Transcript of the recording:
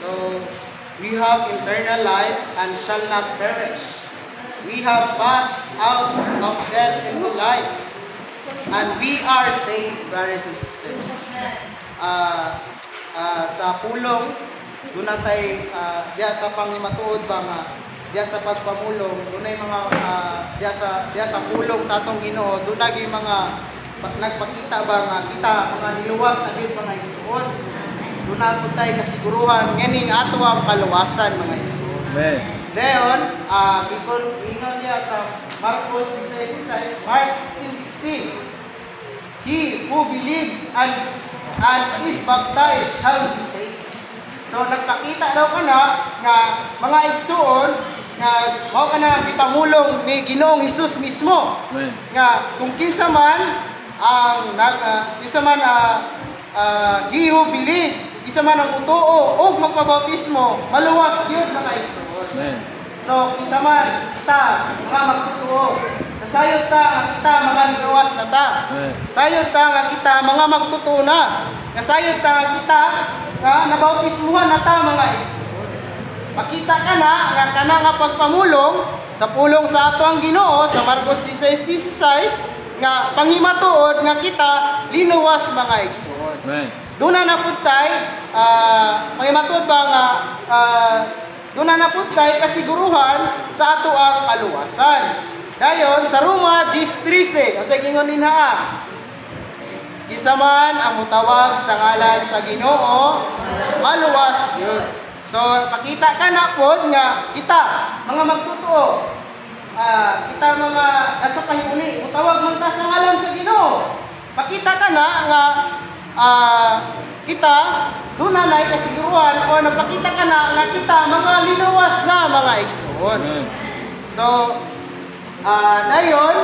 So, we have eternal life and shall not perish. We have passed out of death into life. And we are saved, brothers and sisters. Sa pulong, doon natin, diya sa pangimatuod ba nga, diya sa pagpamulong, doon ay mga, diya sa pulong sa atong Ginoo, doon na yung mga, nagpakita ba nga kita, mga niluwas na yun mga igsoon. Doon na ito tayo kasiguruhan, ngayon ato ang kaluwasan mga igsoon. Leon, ingat niya sa Marcos 16:16, Mark 16:16. He who believes and is baptized shall be saved. So nagpakita daw ka na nga mga igsoon nga mao ka na gipamulong ni Ginoong Hesus mismo. Nga kung kinsa man ang he who believes, isa man ang utuo o magpabautismo, maluwas yun mga igsoon. So kinsa man kita mga magtutuo, sayot ta kita mga niluwas na ta. Sayot ta nga kita mga magtutuo na. Sayot ta kita nga nabautismuhan na ta mga igsoon. Makita ka na nga kana nga pagpamulong sa pulong sa ato ang Ginoo sa Marcos 16:16 nga panghimatuod nga kita linuwas mga igsoon. Doon na napuntay panghimatuod ba nga doon na napuntay kasiguruhan sa ato ang kaluwasan. Dayon sa Roma 10:13, ang gingon ni naa. Isa man ang mutawag sa ngalan sa Ginoo, maluwas yun. So pakita ka na pod nga kita mga magtutuo. Kita mga nasa pahuli, mutawag man ta sa ngalan sa Ginoo. Pakita ka na nga kita doon na kasiguruhan o napakita ka na nga kita mga linuwas na mga igsoon. So dayon